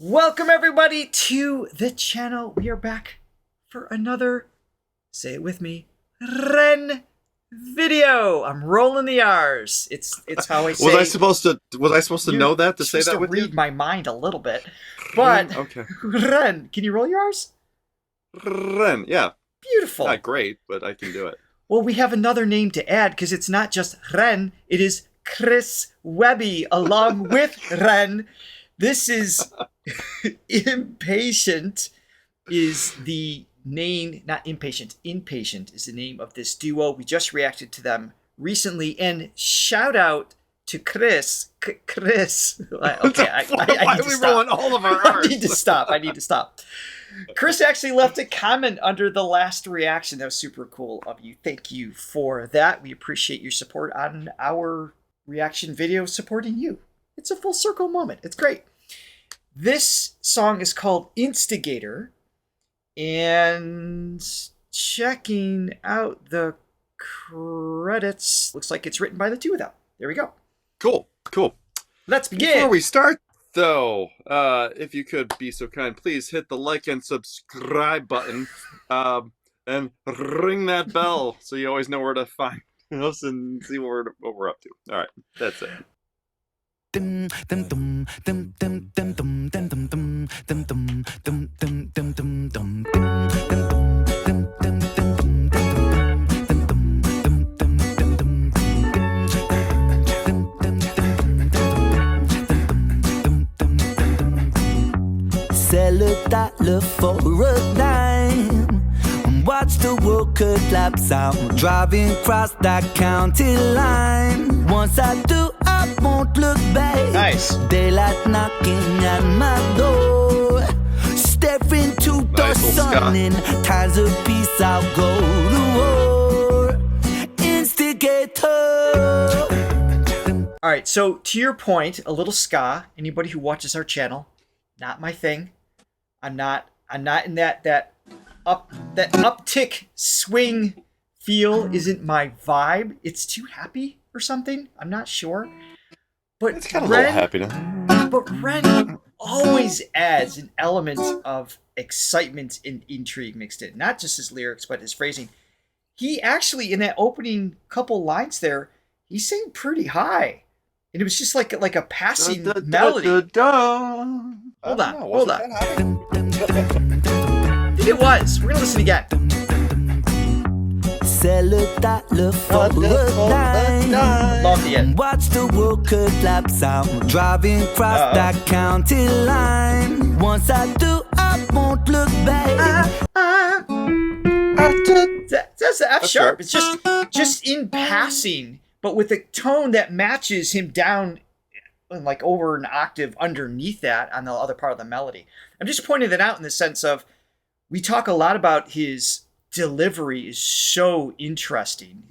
Welcome everybody to the channel. We are back for another, say it with me, Ren video. I'm rolling the R's. It's how I say. Was I supposed to know that to say that with read you? my mind a little bit, but okay. Ren, can you roll your R's? Ren, yeah. Beautiful. Not great, but I can do it. Well, we have another name to add because it's not just Ren. It is Chris Webber along with Ren. This is Impatient is the name, not Impatient. Inpatient is the name of this duo. We just reacted to them recently, and shout out to Chris. Chris. Okay, I Why are we rolling all of our R's? I need to stop. Chris actually left a comment under the last reaction. That was super cool of you. Thank you for that. We appreciate your support on our reaction video, supporting you. It's a full circle moment. It's great. This song is called Instigator, and checking out the credits, looks like it's written by the two of them. There we go. Cool. Let's begin. Before we start, though, if you could be so kind, please hit the like and subscribe button, and ring that bell so you always know where to find us and see what we're up to. All right, that's it. Sell $1 for a dime. Watch the world collapse. I'm driving across that county line. Once I do, I won't look back. Nice. Daylight knocking at my door. Step into the sun in times of peace. I'll go to war. Instigator. All right, so to your point, a little ska. Anybody who watches our channel, not my thing. I'm not in that uptick swing feel isn't my vibe. It's too happy or something. I'm not sure. But It's got a little happiness. But Ren always adds an element of excitement and intrigue mixed in. Not just his lyrics, but his phrasing. He actually, in that opening couple lines there, he sang pretty high. And it was just like a passing melody. Hold on. I think it was. We're going to listen again. Sell $1 for a dime. Love the end. Watch the world collapse. I'm driving across that county line. Once I do, I won't look back. That's the F sharp. It's just in passing, but with a tone that matches him down like over an octave underneath that on the other part of the melody. I'm just pointing that out in the sense of we talk a lot about his delivery is so interesting.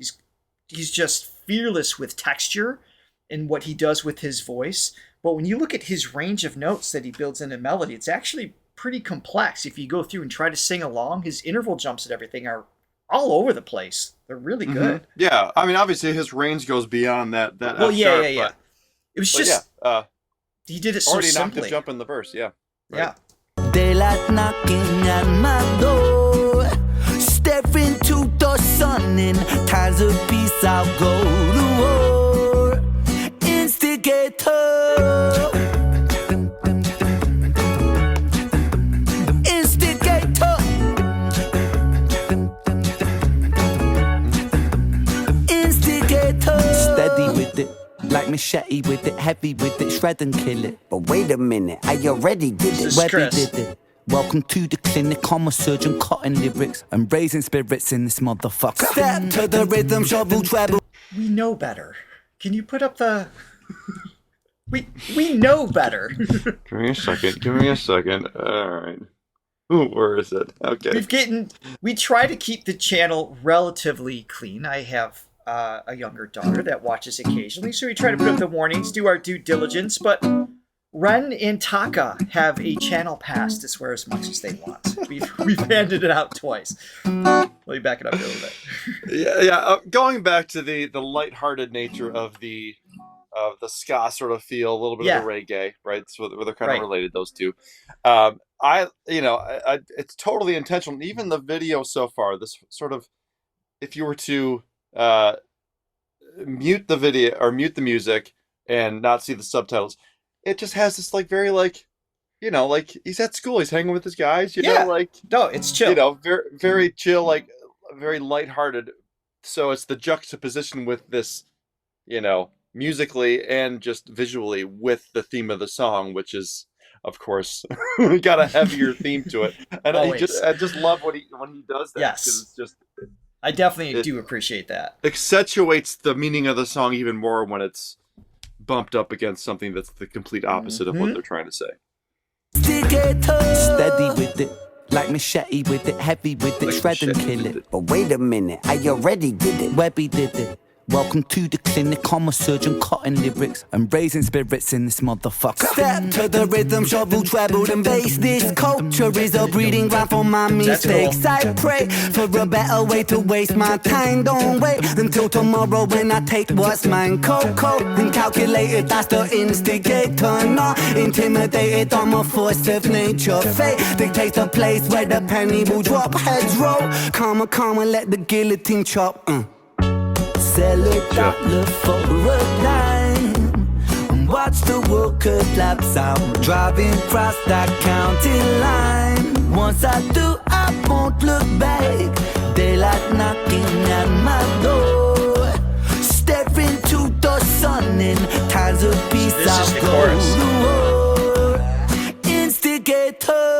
He's just fearless with texture and what he does with his voice. But when you look at his range of notes that he builds in a melody, it's actually pretty complex. If you go through and try to sing along, his interval jumps and everything are all over the place. They're really good. Yeah, I mean, obviously his range goes beyond that. Well, F yeah. sharp, It was just he did it so already simply. knocked the jump in the verse. Yeah. Right. Yeah. Daylight knocking at my door. Step into the sun in times of peace. I'll go to war. Instigator. Instigator. Instigator. Steady with it. Like machete with it, heavy with it, shred and kill it. But wait a minute, I already did it. Webby did it. Welcome to the clinic, I'm a surgeon cutting lyrics and raising spirits in this motherfucker. Step to the rhythm, shovel, treble. We know better. Can you put up the... We know better. Give me a second. All right. Ooh, where is it? Okay. We try to keep the channel relatively clean. I have a younger daughter that watches occasionally, so we try to put up the warnings, do our due diligence, but Ren and Taka have a channel pass to swear as much as they want. We've handed it out twice. Let me back it up a little bit. Yeah. Going back to the lighthearted nature of the of the ska sort of feel, a little bit of the reggae, right? So where they're kind of related, those two. It's totally intentional. Even the video so far, this sort of, if you were to mute the video or mute the music and not see the subtitles, it just has this like very like, like he's at school, he's hanging with his guys, no, it's chill, very, very chill, like very lighthearted. So it's the juxtaposition with this, musically and just visually with the theme of the song, which is, of course, got a heavier theme to it. And I just love when he does that. Yes. It's just, I definitely do appreciate that. Accentuates the meaning of the song even more when it's bumped up against something that's the complete opposite of what they're trying to say. Steady with it, like machete with it, heavy with it, like shred and kill it. But wait a minute, I already did it. Webby did it. Welcome to the clinic, I'm a surgeon cutting lyrics and raising spirits in this motherfucker. Step to the rhythm, shovel, treble and bass. This culture is a breeding ground for my mistakes. I pray for a better way to waste my time. Don't wait until tomorrow when I take what's mine. Cold and calculated, that's the instigator. Not intimidated, I'm a force of nature. Fate dictates the place where the penny will drop. Heads roll, come on, let the guillotine chop. Sell $1 for a dime and watch the world collapse. I'm driving across that county line. Once I do, I won't look back. Daylight knocking at my door. Staring to the sun in times of peace. This is the chorus. Instigator.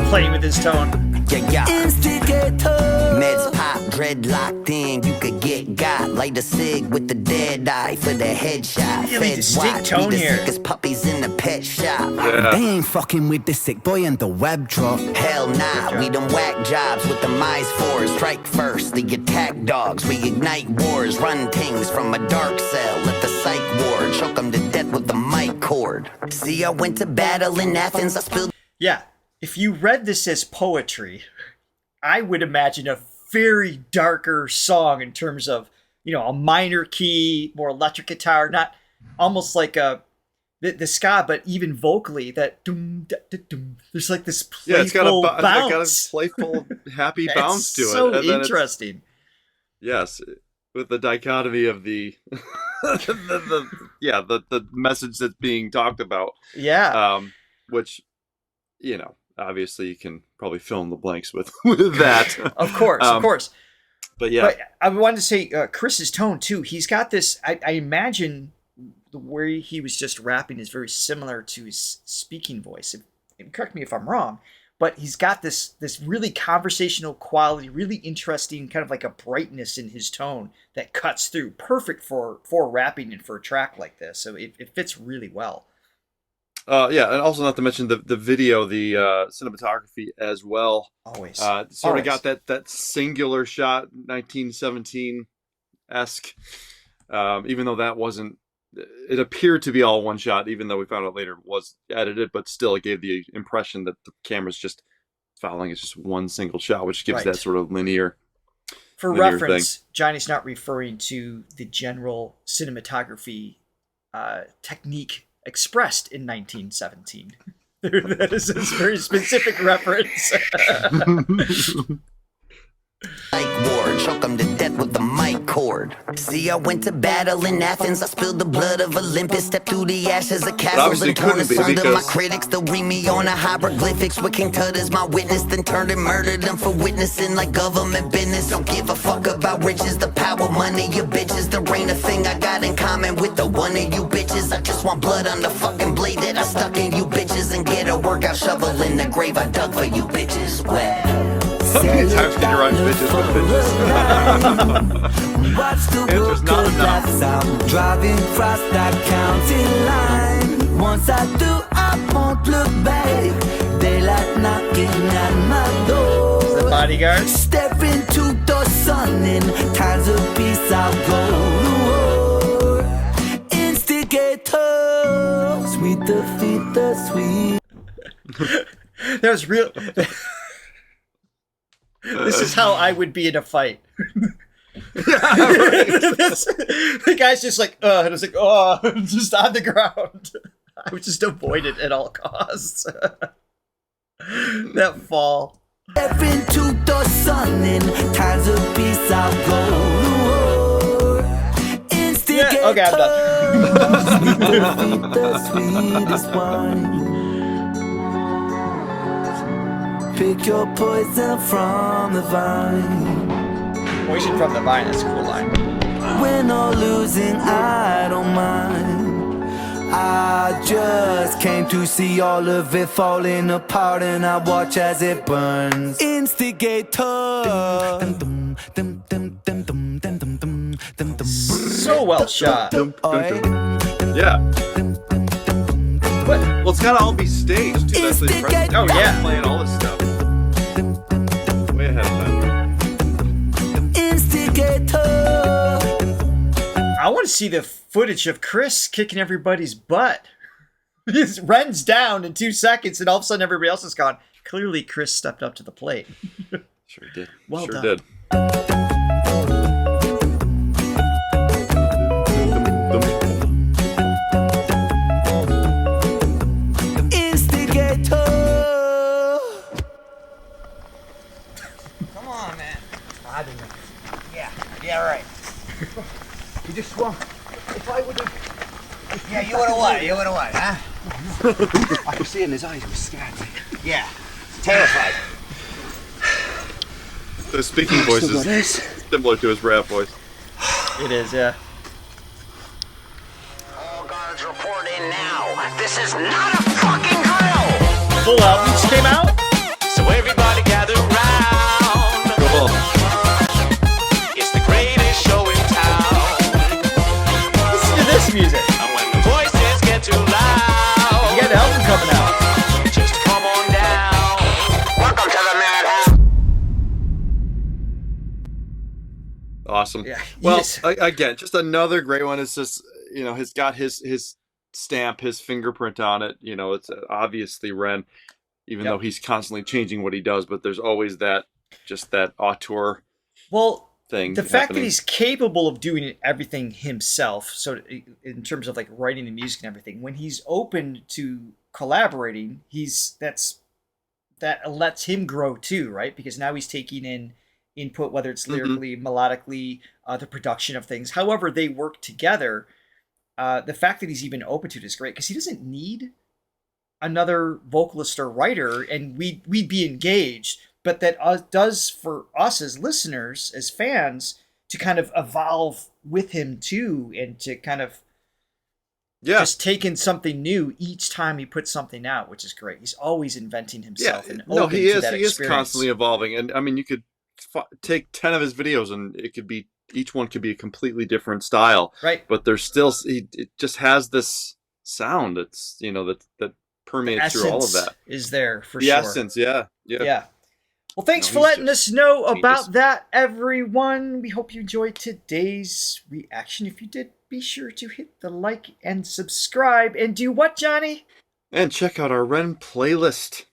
Playing with his tone. Instigator. Meds pop, dread locked in. You could get got. Light a cig with the dead eye for the headshot. Feds watch. Be the sickest puppies in the pet shop. They ain't fucking with the sick boy and the web drop. Hell nah, we done whack jobs with the mice fours. Strike first, the attack dogs. We ignite wars, run things from a dark cell. Let the psych ward choke them to death with the mic cord. See, I went to battle in Athens. I spilled. Yeah. If you read this as poetry, I would imagine a very darker song in terms of, a minor key, more electric guitar, not almost like the ska, but even vocally that doom, da, da, doom. There's like this playful bounce. It's got a playful, happy bounce to it. So interesting. Yes, with the dichotomy of the the message that's being talked about. Yeah. Which, obviously you can probably fill in the blanks with that. Of course. But yeah. But I wanted to say Chris's tone too. He's got this, I imagine the way he was just rapping is very similar to his speaking voice. And correct me if I'm wrong, but he's got this really conversational quality, really interesting, kind of like a brightness in his tone that cuts through. Perfect for rapping and for a track like this. So it fits really well. And also not to mention the video, the cinematography as well. Always. Sort of got that singular shot, 1917-esque, even though that wasn't, it appeared to be all one shot, even though we found out later it was edited, but still it gave the impression that the camera's just following. It's just one single shot, which gives that sort of linear. For reference, thing. Johnny's not referring to the general cinematography technique expressed in 1917. That is a very specific reference. Like war, choke them to death with the mic cord. See, I went to battle in Athens. I spilled the blood of Olympus, stepped through the ashes of castles and torn asunder. My critics, they'll read me on a hieroglyphics with King Tut as my witness, then turned and murdered them for witnessing like government business. Don't give a fuck about riches, the power, money, your bitches. There ain't a thing I got in common with the one of you bitches. I just want blood on the fucking blade that I stuck in you bitches, and get a workout shovel in the grave I dug for you bitches. Well, how many times can you rhyme bitches with bitches? Watch the world collapse. I'm driving across that county line. Once I do, I won't look back. Daylight knocking at my door. The bodyguard. Staring to the sun in times of peace. I'll go to war. Instigator. Sweet defeat the sweet. That was real. This is how I would be in a fight. The guy's just like, and I was like, just on the ground. I would just avoid it at all costs. That fall. Step into the sun in times of peace I'll go. Instigator. Yeah, okay, I'm done. The sweetest wine. Pick your poison from the vine. Poison from the vine, that's a cool line. Win or losing, I don't mind. I just came to see all of it falling apart, and I watch as it burns. Instigator. So well shot. Yeah. What? Well, it's gotta all be staged too. That's the impressive. Oh, yeah. Playing all this stuff. Way ahead of time. I want to see the footage of Chris kicking everybody's butt. Ren's down in 2 seconds, and all of a sudden everybody else is gone. Clearly, Chris stepped up to the plate. Sure did. Well sure done. did. Instigator. Come on, man. Yeah, right. You just swung. If I would have... Yeah, you would've what? Huh? I could see in his eyes he was scared. Yeah. Terrified. The speaking voice Still is got this. similar to his rap voice. It is, yeah. All guards report in now. This is not a fucking drill. Full album just came out? So everybody gather round. Cool. It's the greatest show in town. Listen to this music. And when the voices get too loud, You got an album coming out. just come on down. Welcome to the madhouse. Awesome. Yeah. Well, Yes. again, just another great one. It's just, he's got his stamp, his fingerprint on it. It's obviously Ren, even Yep. though he's constantly changing what he does, but there's always that auteur Well, thing. the fact that happening. he's capable of doing everything himself, so in terms of like writing the music and everything, when he's open to collaborating, that lets him grow too, right? Because now he's taking in input, whether it's lyrically, melodically, the production of things, however they work together. The fact that he's even open to it is great, because he doesn't need another vocalist or writer, and we'd be engaged. But that does for us as listeners, as fans, to kind of evolve with him too, and to kind of just take in something new each time he puts something out, which is great. He's always inventing himself. Yeah, And no, open he to is. that He is experience. constantly evolving, and I mean, you could take 10 of his videos, and each one could be a completely different style. Right. But there's still, it just has this sound. It's that permeates through all of that. Is there for The sure. essence, yeah. Well, thanks No, for he's letting just us know genius. about that, everyone. We hope you enjoyed today's reaction. If you did, be sure to hit the like and subscribe. And do what, Johnny? And check out our Ren playlist.